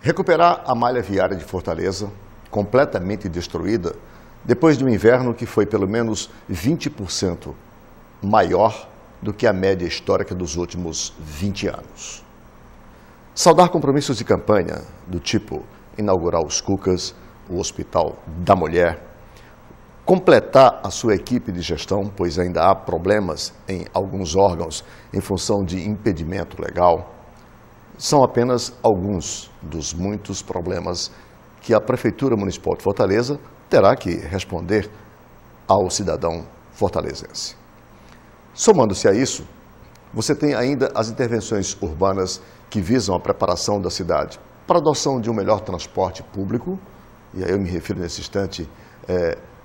Recuperar a malha viária de Fortaleza, completamente destruída, depois de um inverno que foi pelo menos 20% maior do que a média histórica dos últimos 20 anos. Saudar compromissos de campanha do tipo inaugurar os Cucas, o Hospital da Mulher, completar a sua equipe de gestão, pois ainda há problemas em alguns órgãos em função de impedimento legal, são apenas alguns dos muitos problemas que a Prefeitura Municipal de Fortaleza terá que responder ao cidadão fortalezense. Somando-se a isso, você tem ainda as intervenções urbanas que visam a preparação da cidade para a adoção de um melhor transporte público, e aí eu me refiro nesse instante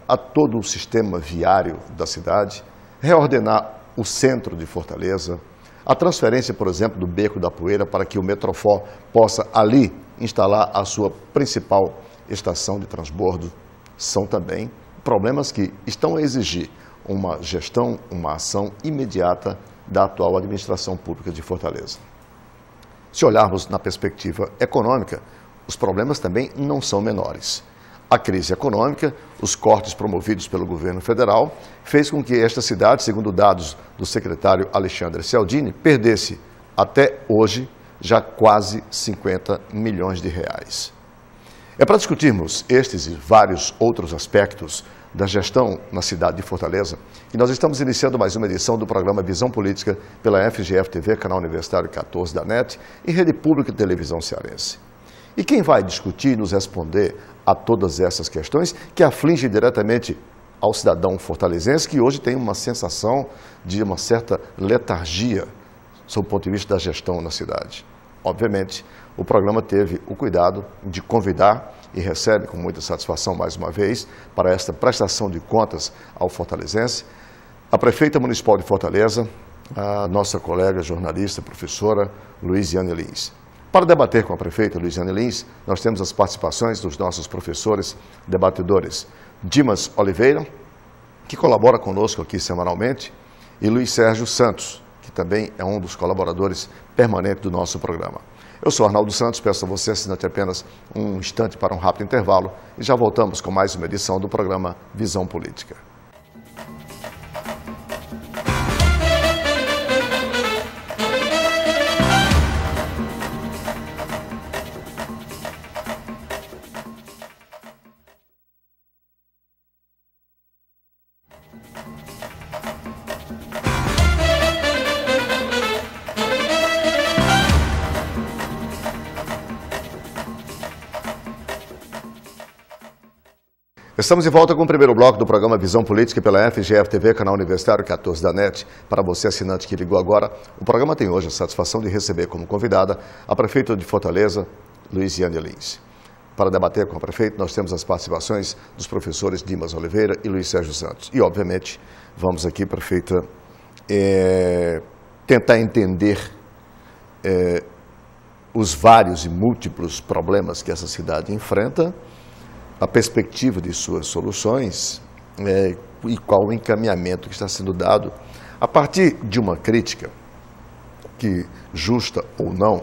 a todo o sistema viário da cidade, reordenar o centro de Fortaleza, a transferência, por exemplo, do Beco da Poeira para que o Metrofor possa ali instalar a sua principal estação de transbordo, são também problemas que estão a exigir uma gestão, uma ação imediata da atual administração pública de Fortaleza. Se olharmos na perspectiva econômica, os problemas também não são menores. A crise econômica, os cortes promovidos pelo governo federal, fez com que esta cidade, segundo dados do secretário Alexandre Cialdini, perdesse até hoje já quase 50 milhões de reais. É para discutirmos estes e vários outros aspectos da gestão na cidade de Fortaleza que nós estamos iniciando mais uma edição do programa Visão Política pela FGF-TV, canal Universitário 14 da NET e Rede Pública de Televisão Cearense. E quem vai discutir e nos responder a todas essas questões que afligem diretamente ao cidadão fortalezense, que hoje tem uma sensação de uma certa letargia sob o ponto de vista da gestão na cidade. Obviamente, o programa teve o cuidado de convidar e recebe com muita satisfação mais uma vez para esta prestação de contas ao fortalezense a prefeita municipal de Fortaleza, a nossa colega jornalista, professora Luiziane Lins. Para debater com a prefeita Luiziane Lins, nós temos as participações dos nossos professores debatedores Dimas Oliveira, que colabora conosco aqui semanalmente, e Luiz Sérgio Santos, que também é um dos colaboradores permanentes do nosso programa. Eu sou Arnaldo Santos, peço a você assinante apenas um instante para um rápido intervalo e já voltamos com mais uma edição do programa Visão Política. Estamos de volta com o primeiro bloco do programa Visão Política pela FGF-TV, canal Universitário 14 da NET. Para você, assinante que ligou agora, o programa tem hoje a satisfação de receber como convidada a prefeita de Fortaleza, Luiziane Lins. Para debater com a prefeita, nós temos as participações dos professores Dimas Oliveira e Luiz Sérgio Santos. E, obviamente, vamos aqui, prefeita, tentar entender os vários e múltiplos problemas que essa cidade enfrenta, a perspectiva de suas soluções e qual o encaminhamento que está sendo dado a partir de uma crítica que, justa ou não,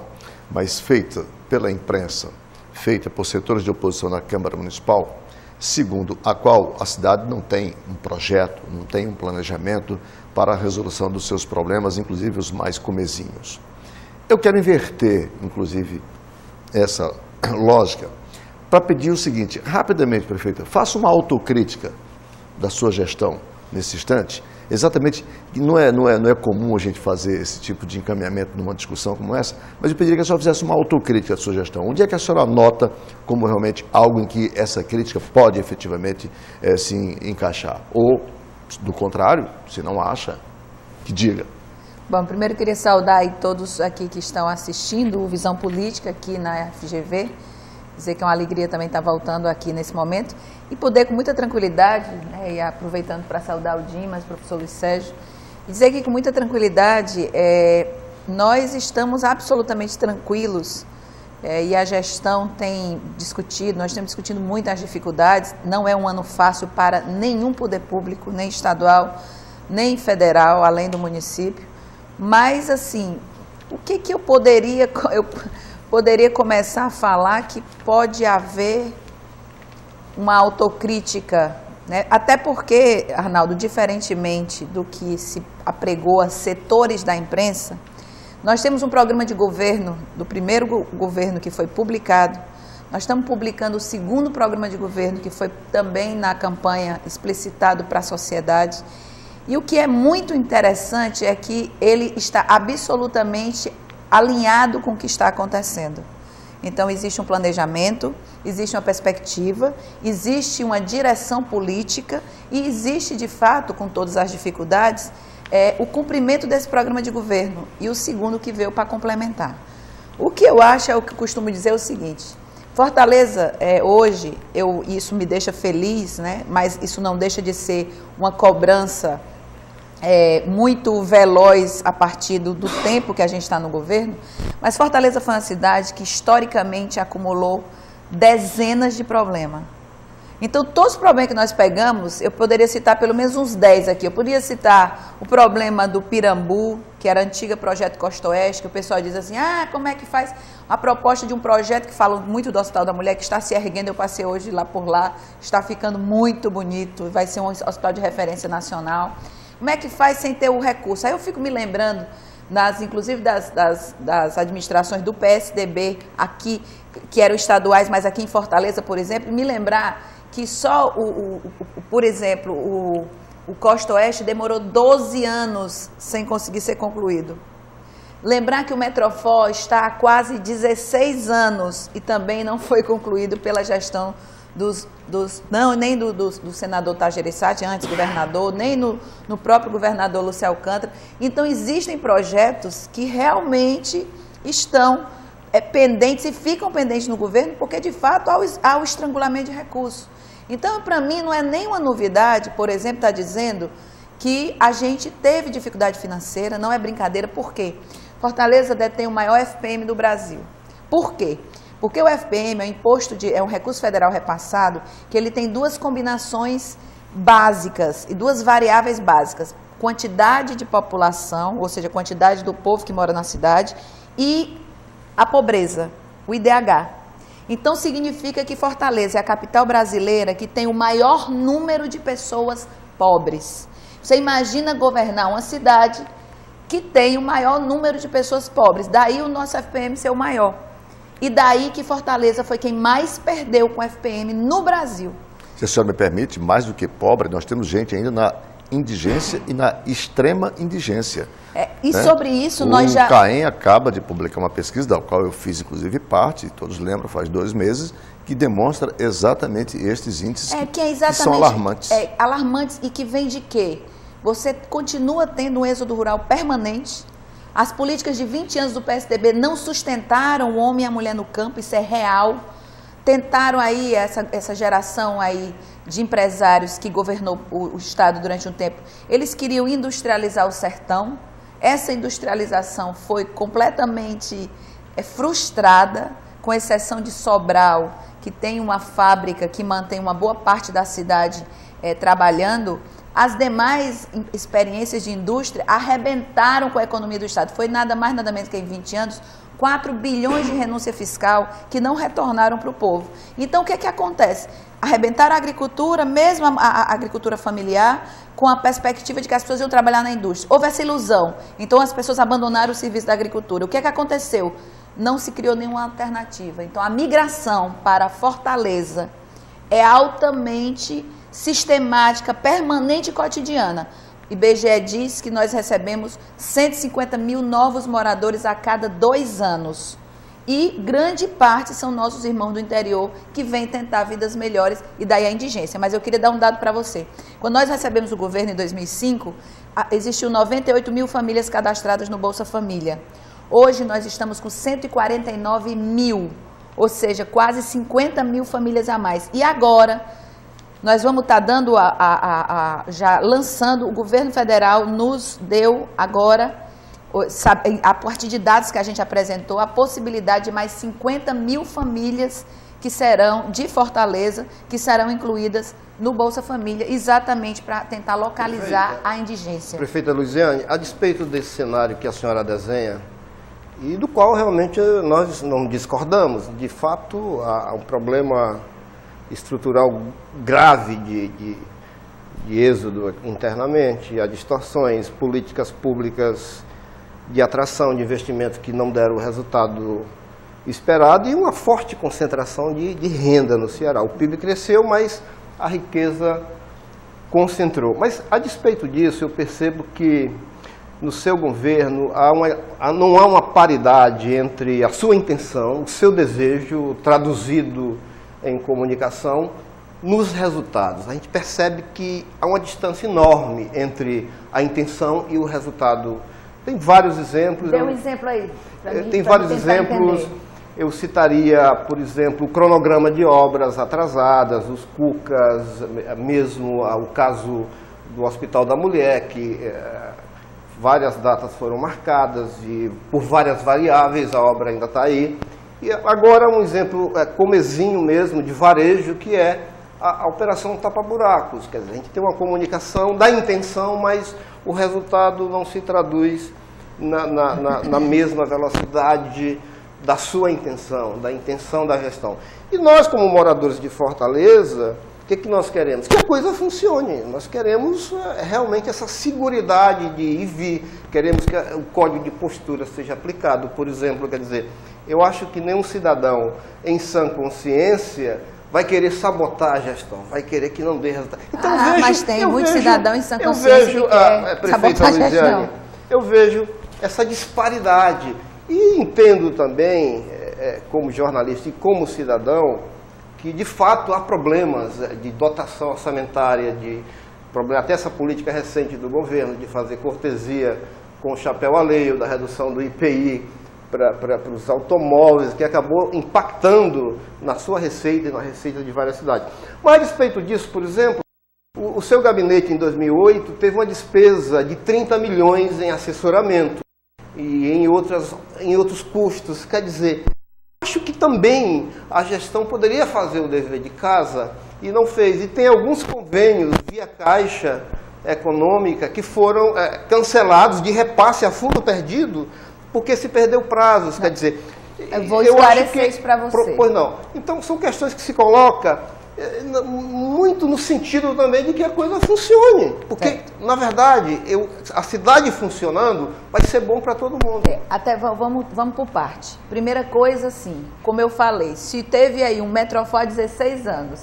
mas feita pela imprensa, feita por setores de oposição na Câmara Municipal, segundo a qual a cidade não tem um projeto, não tem um planejamento para a resolução dos seus problemas, inclusive os mais comezinhos. Eu quero inverter, inclusive, essa lógica para pedir o seguinte: rapidamente, prefeita, faça uma autocrítica da sua gestão nesse instante. Exatamente, não é comum a gente fazer esse tipo de encaminhamento numa discussão como essa, mas eu pediria que a senhora fizesse uma autocrítica da sua gestão. Onde é que a senhora nota como realmente algo em que essa crítica pode efetivamente se encaixar? Ou, do contrário, se não acha, que diga. Bom, primeiro eu queria saudar aí todos aqui que estão assistindo o Visão Política aqui na FGV. dizer que é uma alegria também estar voltando aqui nesse momento e poder com muita tranquilidade, né, e aproveitando para saudar o Dimas, o professor Luiz Sérgio, e dizer que com muita tranquilidade nós estamos absolutamente tranquilos e a gestão tem discutido, nós temos discutido muito as dificuldades, não é um ano fácil para nenhum poder público, nem estadual, nem federal, além do município, mas assim, o que eu poderia começar a falar que pode haver uma autocrítica, né? Até porque, Arnaldo, diferentemente do que se apregou a setores da imprensa, nós temos um programa de governo, do primeiro governo que foi publicado, nós estamos publicando o segundo programa de governo, que foi também na campanha explicitado para a sociedade, e o que é muito interessante é que ele está absolutamente alinhado com o que está acontecendo. Então, existe um planejamento, existe uma perspectiva, existe uma direção política e existe, de fato, com todas as dificuldades, o cumprimento desse programa de governo e o segundo que veio para complementar. O que eu acho, é o que eu costumo dizer, é o seguinte: Fortaleza, hoje, isso me deixa feliz, né? Mas isso não deixa de ser uma cobrança muito veloz a partir do tempo que a gente está no governo, mas Fortaleza foi uma cidade que historicamente acumulou dezenas de problemas. Então, todos os problemas que nós pegamos, eu poderia citar pelo menos uns 10 aqui. Eu poderia citar o problema do Pirambu, que era a antiga projeto Costa Oeste, que o pessoal diz assim, como é que faz a proposta de um projeto que fala muito do Hospital da Mulher, que está se erguendo, eu passei hoje lá por lá, está ficando muito bonito, vai ser um hospital de referência nacional. Como é que faz sem ter o recurso? Aí eu fico me lembrando, inclusive das administrações do PSDB aqui, que eram estaduais, mas aqui em Fortaleza, por exemplo, me lembrar que só, por exemplo, o Costa Oeste demorou 12 anos sem conseguir ser concluído. Lembrar que o Metrofó está há quase 16 anos e também não foi concluído pela gestão nem do senador Tajerissati, antes governador, nem no próprio governador Lúcio Alcântara. Então, existem projetos que realmente estão pendentes e ficam pendentes no governo porque, de fato, há o estrangulamento de recursos. Então, para mim, não é nenhuma novidade, por exemplo, estar dizendo que a gente teve dificuldade financeira, não é brincadeira. Por quê? Fortaleza detém o maior FPM do Brasil. Por quê? Porque o FPM é um recurso federal repassado, que ele tem duas combinações básicas e duas variáveis básicas. Quantidade de população, ou seja, quantidade do povo que mora na cidade, e a pobreza, o IDH. Então, significa que Fortaleza é a capital brasileira que tem o maior número de pessoas pobres. Você imagina governar uma cidade que tem o maior número de pessoas pobres. Daí o nosso FPM ser o maior. E daí que Fortaleza foi quem mais perdeu com o FPM no Brasil. Se a senhora me permite, mais do que pobre, nós temos gente ainda na indigência e na extrema indigência. E né? Sobre isso nós já... O CAEM acaba de publicar uma pesquisa, da qual eu fiz inclusive parte, todos lembram, faz 2 meses, que demonstra exatamente estes índices que são alarmantes. Alarmantes e que vem de quê? Você continua tendo um êxodo rural permanente. As políticas de 20 anos do PSDB não sustentaram o homem e a mulher no campo, isso é real. Tentaram aí, essa geração aí de empresários que governou o Estado durante um tempo, eles queriam industrializar o sertão. Essa industrialização foi completamente frustrada, com exceção de Sobral, que tem uma fábrica que mantém uma boa parte da cidade trabalhando. As demais experiências de indústria arrebentaram com a economia do Estado. Foi nada mais, nada menos que em 20 anos, 4 bilhões de renúncia fiscal que não retornaram para o povo. Então, o que é que acontece? Arrebentaram a agricultura, mesmo a agricultura familiar, com a perspectiva de que as pessoas iam trabalhar na indústria. Houve essa ilusão. Então, as pessoas abandonaram o serviço da agricultura. O que é que aconteceu? Não se criou nenhuma alternativa. Então, a migração para Fortaleza é altamente sistemática, permanente e cotidiana. IBGE diz que nós recebemos 150 mil novos moradores a cada 2 anos. E grande parte são nossos irmãos do interior que vêm tentar vidas melhores e daí a indigência. Mas eu queria dar um dado para você. Quando nós recebemos o governo em 2005, existiu 98 mil famílias cadastradas no Bolsa Família. Hoje nós estamos com 149 mil. ou seja, quase 50 mil famílias a mais. E agora, nós vamos estar dando, já lançando, o governo federal nos deu agora, a partir de dados que a gente apresentou, a possibilidade de mais 50 mil famílias que serão de Fortaleza, que serão incluídas no Bolsa Família, exatamente para tentar localizar a indigência. Prefeita Luiziane, a despeito desse cenário que a senhora desenha, e do qual realmente nós não discordamos, de fato há um problema estrutural grave de êxodo internamente, há distorções, políticas públicas de atração de investimento que não deram o resultado esperado e uma forte concentração de renda no Ceará. O PIB cresceu, mas a riqueza concentrou. Mas, a despeito disso, eu percebo que no seu governo não há uma paridade entre a sua intenção, o seu desejo traduzido em comunicação, nos resultados. A gente percebe que há uma distância enorme entre a intenção e o resultado. Tem vários exemplos. Dê um exemplo aí. Tem vários exemplos. Entender. Eu citaria, por exemplo, o cronograma de obras atrasadas, os CUCAs, mesmo o caso do Hospital da Mulher, que várias datas foram marcadas e por várias variáveis a obra ainda está aí. E agora um exemplo comezinho mesmo de varejo, que é a operação tapa-buracos. Quer dizer, a gente tem uma comunicação da intenção, mas o resultado não se traduz na mesma velocidade da sua intenção, da intenção da gestão. E nós, como moradores de Fortaleza, o que nós queremos? Que a coisa funcione. Nós queremos realmente essa seguridade de ir e vir. Queremos que o código de postura seja aplicado. Por exemplo, quer dizer, eu acho que nenhum cidadão em sã consciência vai querer sabotar a gestão, vai querer que não dê resultado. Então, mas tem muitos cidadãos em sã consciência que quer sabotar a gestão. Eu vejo essa disparidade. E entendo também, como jornalista e como cidadão, que de fato há problemas de dotação orçamentária, até essa política recente do governo de fazer cortesia com o chapéu alheio, da redução do IPI para os automóveis, que acabou impactando na sua receita e na receita de várias cidades. Mas a respeito disso, por exemplo, o seu gabinete em 2008 teve uma despesa de 30 milhões em assessoramento e em outros custos. Quer dizer, acho que também a gestão poderia fazer o dever de casa e não fez. E tem alguns convênios via Caixa Econômica que foram cancelados de repasse a fundo perdido porque se perdeu prazos. Quer dizer, eu vou esclarecer isso para você. Pois não. Então, são questões que se colocam muito no sentido também de que a coisa funcione. Porque, na verdade, a cidade funcionando vai ser bom para todo mundo. Até vamos por parte. Primeira coisa, assim, como eu falei, se teve aí um Metrofó há 16 anos,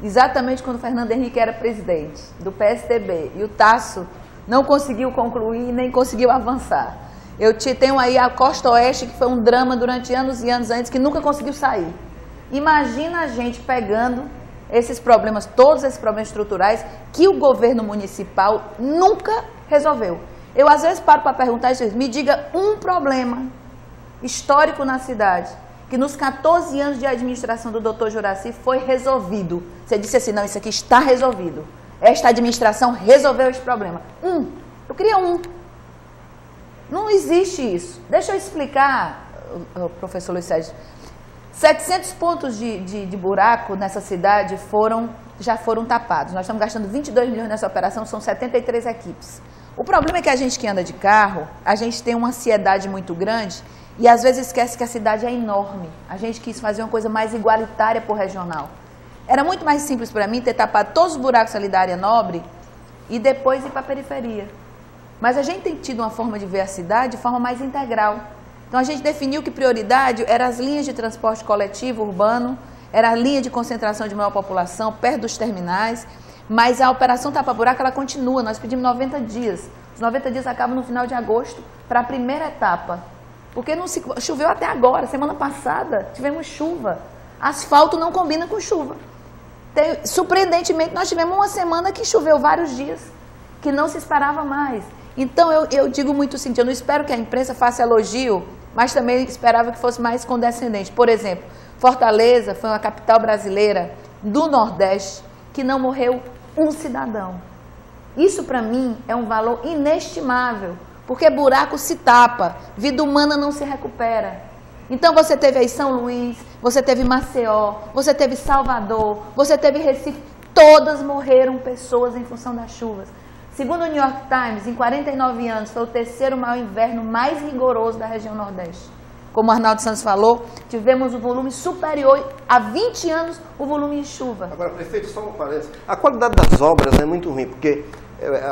exatamente quando o Fernando Henrique era presidente do PSDB, e o Tasso não conseguiu concluir nem conseguiu avançar. Eu tenho aí a Costa Oeste, que foi um drama durante anos e anos antes, que nunca conseguiu sair. Imagina a gente pegando esses problemas, todos esses problemas estruturais, que o governo municipal nunca resolveu. Eu, às vezes, paro para perguntar, me diga um problema histórico na cidade, que nos 14 anos de administração do Dr. Juracy foi resolvido. Você disse assim, não, isso aqui está resolvido. Esta administração resolveu esse problema. Eu queria um. Não existe isso. Deixa eu explicar, professor Luiz Sérgio. 700 pontos de buraco nessa cidade já foram tapados. Nós estamos gastando 22 milhões nessa operação, são 73 equipes. O problema é que a gente que anda de carro, a gente tem uma ansiedade muito grande e às vezes esquece que a cidade é enorme. A gente quis fazer uma coisa mais igualitária para o regional. Era muito mais simples para mim ter tapado todos os buracos ali da área nobre e depois ir para a periferia. Mas a gente tem tido uma forma de ver a cidade de forma mais integral. Então a gente definiu que prioridade eram as linhas de transporte coletivo urbano, era a linha de concentração de maior população, perto dos terminais, mas a operação tapa-buraco ela continua, nós pedimos 90 dias. Os 90 dias acabam no final de agosto para a primeira etapa. Porque choveu até agora, semana passada tivemos chuva. Asfalto não combina com chuva. Surpreendentemente nós tivemos uma semana que choveu vários dias, que não se esperava mais. Então, eu digo muito o seguinte, eu não espero que a imprensa faça elogio, mas também esperava que fosse mais condescendente. Por exemplo, Fortaleza foi uma capital brasileira do Nordeste que não morreu um cidadão. Isso, para mim, é um valor inestimável, porque buraco se tapa, vida humana não se recupera. Então, você teve aí São Luís, você teve Maceió, você teve Salvador, você teve Recife, todas morreram pessoas em função das chuvas. Segundo o New York Times, em 49 anos, foi o terceiro maior inverno mais rigoroso da região Nordeste. Como o Arnaldo Santos falou, tivemos um volume superior a 20 anos o volume de chuva. Agora, prefeito, só um parênteses. A qualidade das obras é muito ruim, porque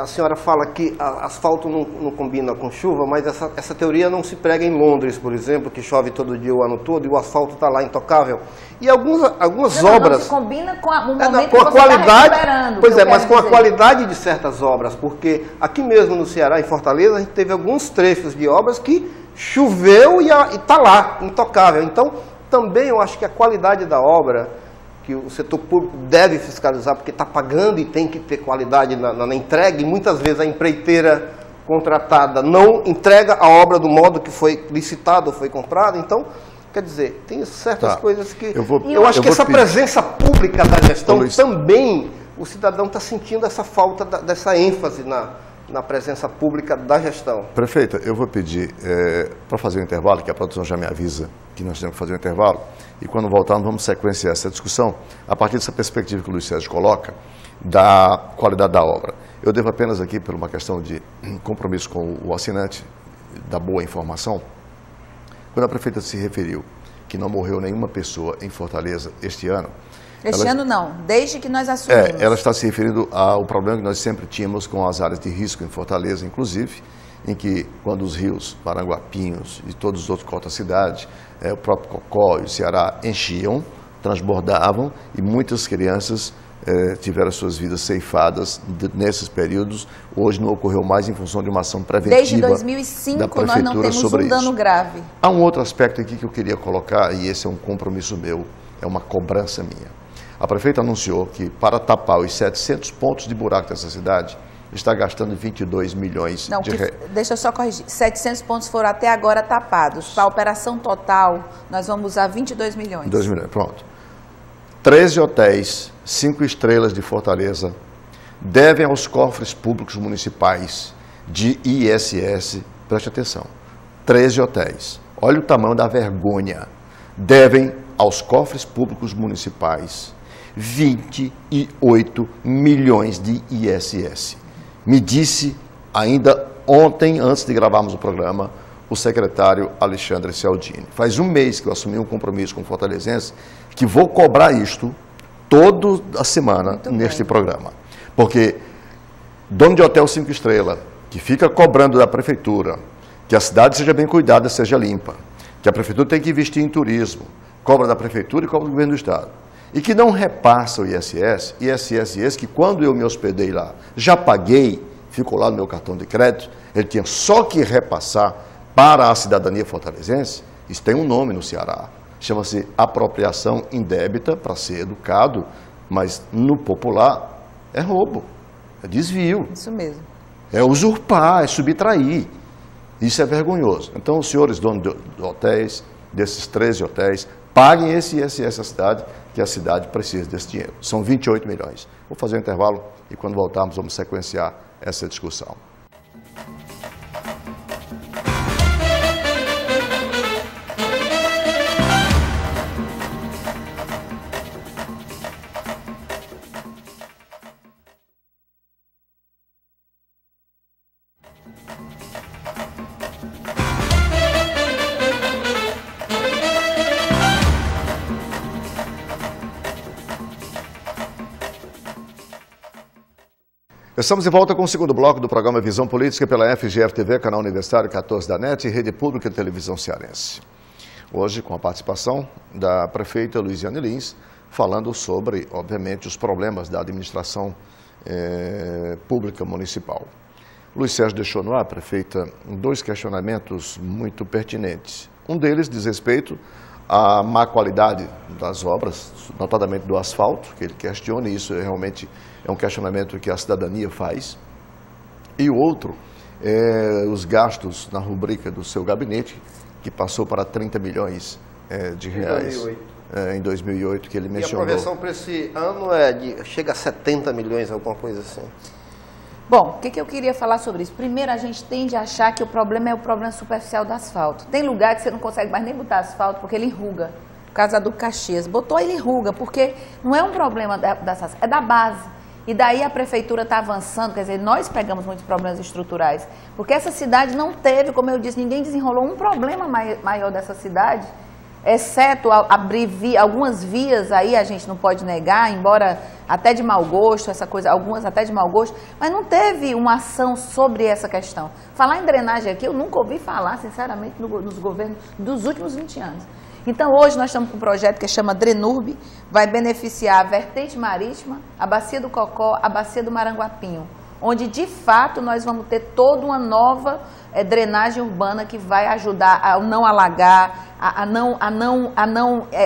a senhora fala que asfalto não combina com chuva, mas essa teoria não se prega em Londres, por exemplo, que chove todo dia o ano todo e o asfalto está lá intocável. E algumas obras... Não se combina com o momento que com a você qualidade, está recuperando. Pois é, mas com a qualidade de certas obras, porque aqui mesmo no Ceará, em Fortaleza, a gente teve alguns trechos de obras que choveu e está lá, intocável. Então, também eu acho que a qualidade da obra, que o setor público deve fiscalizar, porque está pagando e tem que ter qualidade na entrega, e muitas vezes a empreiteira contratada não entrega a obra do modo que foi licitado ou foi comprado. Então, quer dizer, tem certas coisas que... Eu acho que essa presença pública da gestão também, o cidadão está sentindo essa falta dessa ênfase na presença pública da gestão. Prefeita, eu vou pedir para fazer um intervalo, que a produção já me avisa que nós temos que fazer um intervalo, e quando voltarmos vamos sequenciar essa discussão a partir dessa perspectiva que o Luiz Sérgio coloca da qualidade da obra. Eu devo apenas aqui, por uma questão de compromisso com o assinante, da boa informação, quando a prefeita se referiu que não morreu nenhuma pessoa em Fortaleza este ano... Este ano não, desde que nós assumimos. Ela está se referindo ao problema que nós sempre tínhamos com as áreas de risco em Fortaleza, inclusive, em que quando os rios Maranguapinhos e todos os outros cortam a cidade, o próprio Cocó e o Ceará enchiam, transbordavam e muitas crianças tiveram suas vidas ceifadas nesses períodos. Hoje não ocorreu mais em função de uma ação preventiva. Desde 2005 da prefeitura nós não temos sobre um dano isso. grave. Há um outro aspecto aqui que eu queria colocar, e esse é um compromisso meu, é uma cobrança minha. A prefeita anunciou que para tapar os 700 pontos de buraco dessa cidade, está gastando 22 milhões de reais. Deixa eu só corrigir. 700 pontos foram até agora tapados. Para a operação total, nós vamos usar 22 milhões. 22 milhões, pronto. 13 hotéis, 5 estrelas de Fortaleza, devem aos cofres públicos municipais de ISS, preste atenção, 13 hotéis, olha o tamanho da vergonha, devem aos cofres públicos municipais 28 milhões de ISS. Me disse ainda ontem, antes de gravarmos o programa, o secretário Alexandre Cialdini. Faz um mês que eu assumi um compromisso com o fortalezense que vou cobrar isto toda a semana neste programa. Porque dono de hotel 5 estrelas, que fica cobrando da prefeitura, que a cidade seja bem cuidada, seja limpa, que a prefeitura tem que investir em turismo, cobra da prefeitura e cobra do governo do estado. E que não repassa o ISS esse que quando eu me hospedei lá, já paguei, ficou lá no meu cartão de crédito, ele tinha só que repassar para a cidadania fortalezense. Isso tem um nome no Ceará, chama-se apropriação indébita, para ser educado, mas no popular é roubo, é desvio. Isso mesmo. É usurpar, é subtrair. Isso é vergonhoso. Então, os senhores donos de hotéis, desses 13 hotéis, paguem esse ISS à cidade, que a cidade precisa desse dinheiro. São 28 milhões. Vou fazer um intervalo e quando voltarmos vamos sequenciar essa discussão. Estamos de volta com o segundo bloco do programa Visão Política pela FGF-TV, canal Universitário 14 da NET e Rede Pública de Televisão Cearense. Hoje, com a participação da prefeita Luiziane Lins, falando sobre, obviamente, os problemas da administração pública municipal. Luiz Sérgio deixou no ar, prefeita, 2 questionamentos muito pertinentes. Um deles diz respeito à má qualidade das obras, notadamente do asfalto, que ele questiona, e isso realmente é um questionamento que a cidadania faz. E o outro os gastos na rubrica do seu gabinete, que passou para 30 milhões de reais em 2008, que ele mencionou. E a projeção para esse ano chega a 70 milhões, alguma coisa assim. Bom, o que eu queria falar sobre isso? Primeiro, a gente tende a achar que o problema é o problema superficial do asfalto. Tem lugar que você não consegue mais nem botar asfalto porque ele enruga. Por causa do Caxias. Botou, ele enruga, porque não é um problema é da base. E daí a prefeitura está avançando, quer dizer, nós pegamos muitos problemas estruturais. Porque essa cidade não teve, como eu disse, ninguém desenrolou um problema maior dessa cidade, exceto abrir algumas vias aí, a gente não pode negar, embora até de mau gosto, essa coisa, algumas até de mau gosto, mas não teve uma ação sobre essa questão. Falar em drenagem aqui, eu nunca ouvi falar, sinceramente, nos governos dos últimos 20 anos. Então, hoje nós estamos com um projeto que chama Drenurb, vai beneficiar a vertente marítima, a Bacia do Cocó, a Bacia do Maranguapinho, onde, de fato, nós vamos ter toda uma nova drenagem urbana que vai ajudar a não alagar, a não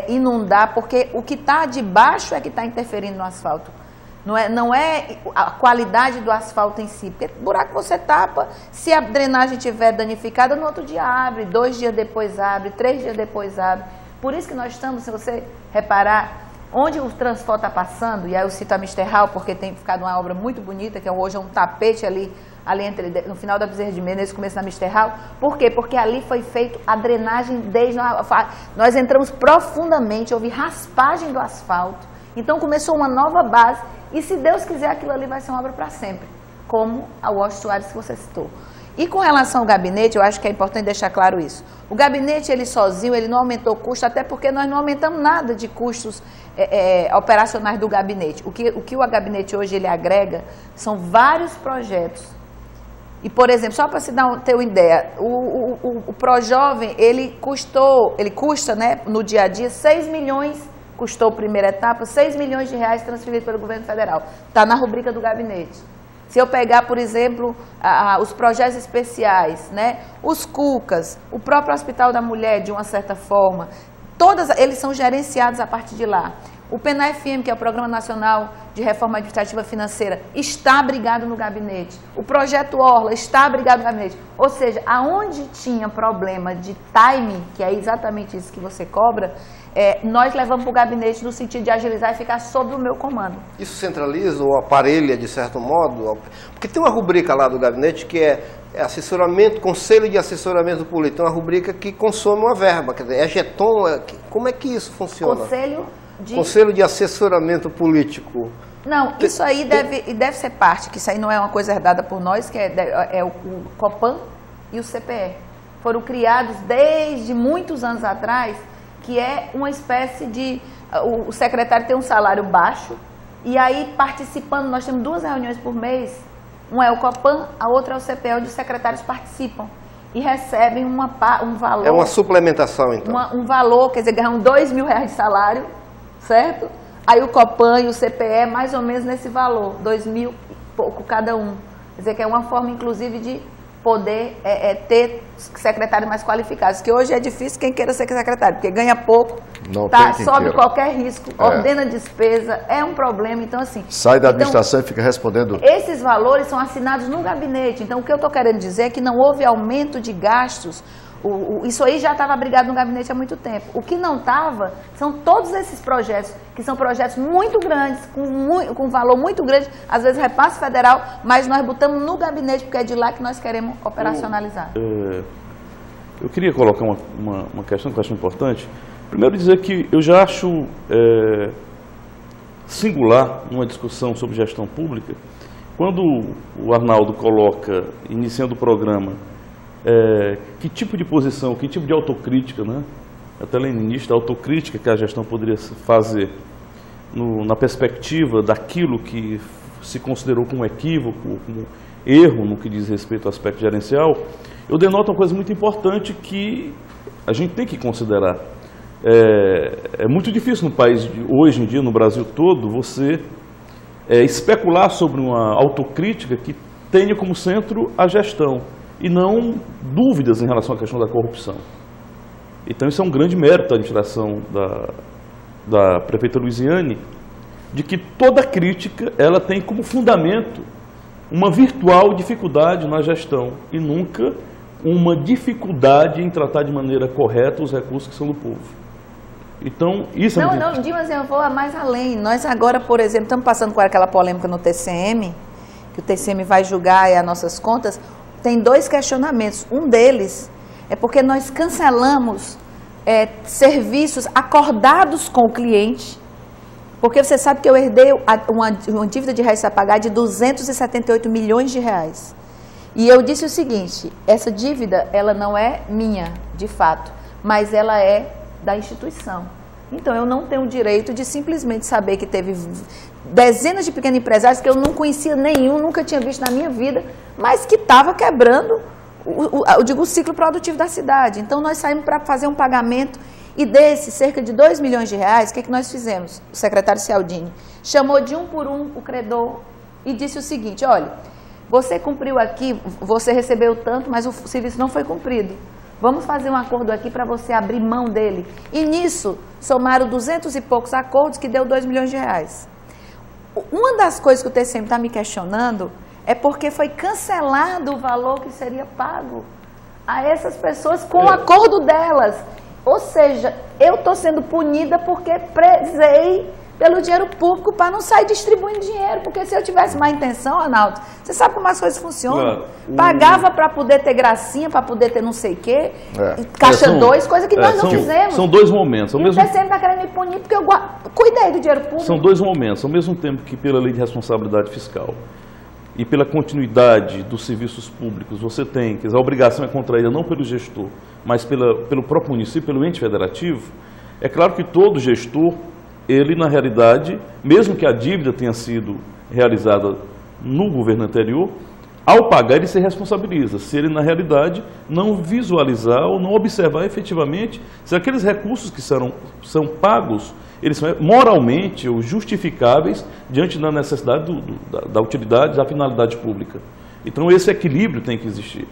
inundar, porque o que está debaixo é que está interferindo no asfalto. Não é a qualidade do asfalto em si, porque buraco você tapa, se a drenagem estiver danificada, no outro dia abre, 2 dias depois abre, 3 dias depois abre. Por isso que nós estamos, se você reparar, onde o Transfor está passando, e aí eu cito a Misterral, porque tem ficado uma obra muito bonita, que hoje é um tapete ali no final da Bezerra de Menezes, nesse começo da Misterral. Por quê? Porque ali foi feita a drenagem nós entramos profundamente, houve raspagem do asfalto, então começou uma nova base, e se Deus quiser, aquilo ali vai ser uma obra para sempre, como a Washington Soares que você citou. E com relação ao gabinete, eu acho que é importante deixar claro isso. O gabinete, ele sozinho, ele não aumentou o custo, até porque nós não aumentamos nada de custos operacionais do gabinete. O que o gabinete hoje ele agrega são vários projetos. E, por exemplo, só para se ter uma ideia, o ProJovem, ele custa, né, no dia a dia, 6 milhões, custou a primeira etapa, 6 milhões de reais transferidos pelo governo federal. Está na rubrica do gabinete. Se eu pegar, por exemplo, os projetos especiais, né, os CUCAS, o próprio Hospital da Mulher, de uma certa forma, eles são gerenciados a partir de lá. O PNAFM, que é o Programa Nacional de Reforma Administrativa Financeira, está abrigado no gabinete. O Projeto Orla está abrigado no gabinete. Ou seja, aonde tinha problema de timing, que é exatamente isso que você cobra, nós levamos para o gabinete no sentido de agilizar e ficar sob o meu comando. Isso centraliza ou aparelha, de certo modo? Porque tem uma rubrica lá do gabinete que é assessoramento, conselho de assessoramento político. Tem uma rubrica que consome uma verba, quer dizer, é jeton, como é que isso funciona? Conselho de assessoramento político. Não, isso aí deve ser parte, que isso aí não é uma coisa herdada por nós, que é o Copan e o CPE. Foram criados desde muitos anos atrás, que é uma espécie de... O secretário tem um salário baixo, e aí participando, nós temos 2 reuniões por mês, uma é o Copan, a outra é o CPE, onde os secretários participam e recebem um valor... É uma suplementação, então. Um valor, quer dizer, ganham R$2.000 de salário, certo? Aí o Copan e o CPE, mais ou menos nesse valor, 2.000 e pouco cada um. Quer dizer, que é uma forma, inclusive, de poder ter secretários mais qualificados, que hoje é difícil quem queira ser secretário, porque ganha pouco, sobe qualquer risco, ordena despesa, é um problema, então assim... Sai da administração e fica respondendo... Esses valores são assinados no gabinete, então o que eu estou querendo dizer é que não houve aumento de gastos. Isso aí já estava abrigado no gabinete há muito tempo. O que não estava são todos esses projetos, que são projetos muito grandes, com valor muito grande, às vezes repasse federal, mas nós botamos no gabinete, porque é de lá que nós queremos operacionalizar. Eu queria colocar uma questão que eu acho importante. Primeiro dizer que eu já acho singular numa discussão sobre gestão pública, quando o Arnaldo coloca, iniciando o programa, que tipo de posição, que tipo de autocrítica, né? Até leninista, autocrítica que a gestão poderia fazer na perspectiva daquilo que se considerou como equívoco, como erro no que diz respeito ao aspecto gerencial, eu denoto uma coisa muito importante que a gente tem que considerar. É muito difícil no país, hoje em dia, no Brasil todo, você especular sobre uma autocrítica que tenha como centro a gestão e não dúvidas em relação à questão da corrupção. Então isso é um grande mérito da administração da prefeita Luiziane, de que toda crítica ela tem como fundamento uma virtual dificuldade na gestão e nunca uma dificuldade em tratar de maneira correta os recursos que são do povo. Então, isso Não, Dimas, eu vou mais além. Nós agora, por exemplo, estamos passando por aquela polêmica no TCM, que o TCM vai julgar as nossas contas. Tem 2 questionamentos. Um deles é porque nós cancelamos serviços acordados com o cliente, porque você sabe que eu herdei uma dívida de reais a pagar de 278 milhões de reais. E eu disse o seguinte, essa dívida, ela não é minha, de fato, mas ela é da instituição. Então, eu não tenho o direito de simplesmente saber que teve dezenas de pequenos empresários que eu não conhecia nenhum, nunca tinha visto na minha vida, mas que estava quebrando o ciclo produtivo da cidade. Então, nós saímos para fazer um pagamento e desse, cerca de 2 milhões de reais, o que nós fizemos? O secretário Cialdini chamou de um por um o credor e disse o seguinte, olha, você cumpriu aqui, você recebeu tanto, mas o serviço não foi cumprido. Vamos fazer um acordo aqui para você abrir mão dele. E nisso, somaram 200 e poucos acordos que deu 2 milhões de reais. Uma das coisas que o TCM está me questionando é porque foi cancelado o valor que seria pago a essas pessoas com o acordo delas. Ou seja, eu estou sendo punida porque prezei pelo dinheiro público para não sair distribuindo dinheiro, porque se eu tivesse má intenção, Arnaldo, você sabe como as coisas funcionam. Claro. Pagava para poder ter gracinha, para poder ter não sei o quê, caixa 2, coisa que nós não fizemos. São 2 momentos. E o TCM está querendo me punir porque eu cuidei do dinheiro público. São 2 momentos, ao mesmo tempo que pela lei de responsabilidade fiscal e pela continuidade dos serviços públicos, você tem, quer dizer, a obrigação é contraída não pelo gestor, mas pelo próprio município, pelo ente federativo. É claro que todo gestor, ele, na realidade, mesmo que a dívida tenha sido realizada no governo anterior, ao pagar ele se responsabiliza, se ele, na realidade, não visualizar ou não observar efetivamente se aqueles recursos que são pagos, eles são moralmente ou justificáveis diante da necessidade da utilidade, da finalidade pública. Então, esse equilíbrio tem que existir.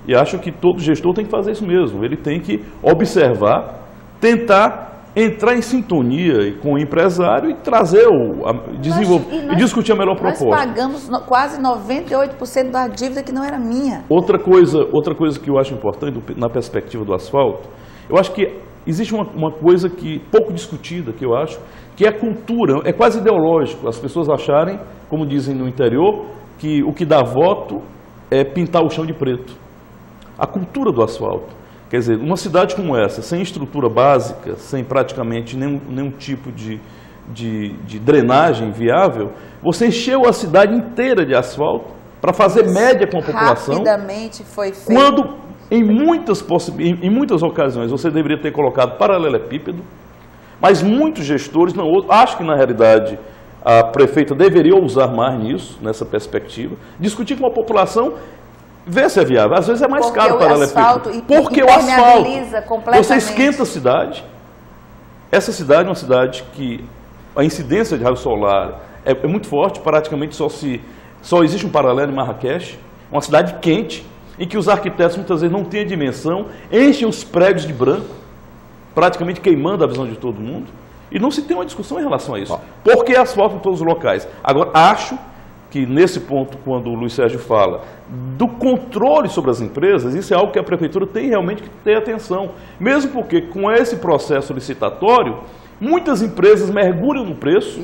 E acho que todo gestor tem que fazer isso mesmo, ele tem que observar, tentar entrar em sintonia com o empresário e trazer e discutir a melhor proposta. Nós pagamos quase 98% da dívida que não era minha. Outra coisa que eu acho importante na perspectiva do asfalto, eu acho que existe uma coisa que pouco discutida, que eu acho, que é a cultura, é quase ideológico, as pessoas acharem, como dizem no interior, que o que dá voto é pintar o chão de preto. A cultura do asfalto. Quer dizer, uma cidade como essa, sem estrutura básica, sem praticamente nenhum tipo de drenagem viável, você encheu a cidade inteira de asfalto para fazer média com a população. Rapidamente foi feito. Quando, em muitas ocasiões, você deveria ter colocado paralelepípedo, mas muitos gestores, acho que na realidade a prefeita deveria ousar mais nisso, nessa perspectiva, discutir com a população, ver se é viável. Às vezes é mais caro para paralelepípedo. Porque o asfalto, você esquenta a cidade. Essa cidade é uma cidade que a incidência de raio solar é muito forte, praticamente só existe um paralelo em Marrakech, uma cidade quente, em que os arquitetos muitas vezes não têm a dimensão, enchem os prédios de branco, praticamente queimando a visão de todo mundo, e não se tem uma discussão em relação a isso. Por que asfalto em todos os locais? Agora, acho que nesse ponto, quando o Luiz Sérgio fala do controle sobre as empresas, isso é algo que a prefeitura tem realmente que ter atenção. Mesmo porque com esse processo licitatório, muitas empresas mergulham no preço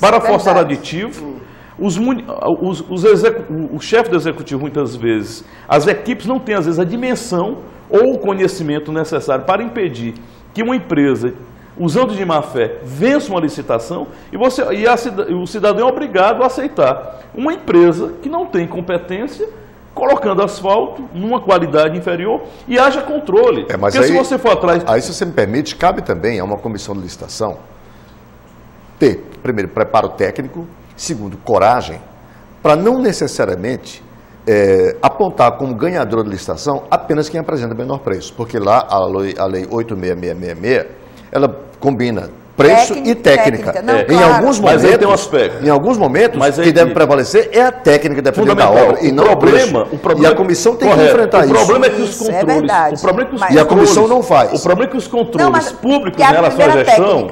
para forçar aditivo. O chefe do executivo, muitas vezes, as equipes não têm, às vezes, a dimensão ou o conhecimento necessário para impedir que uma empresa, usando de má fé, vença uma licitação e o cidadão é obrigado a aceitar uma empresa que não tem competência, colocando asfalto numa qualidade inferior e haja controle. Mas porque aí, se você for atrás... Aí, se você me permite, cabe também a uma comissão de licitação ter, primeiro, preparo técnico, segundo, coragem, para não necessariamente apontar como ganhador de licitação apenas quem apresenta menor preço, porque lá a lei 86666, ela combina preço e técnica. Não, em alguns momentos, mas tem um aspecto. Em alguns momentos, que deve prevalecer é a técnica dependendo da obra e não o problema. E a comissão tem que enfrentar isso. O problema é que os controles... E a comissão não faz. O problema é que os controles públicos em relação à gestão...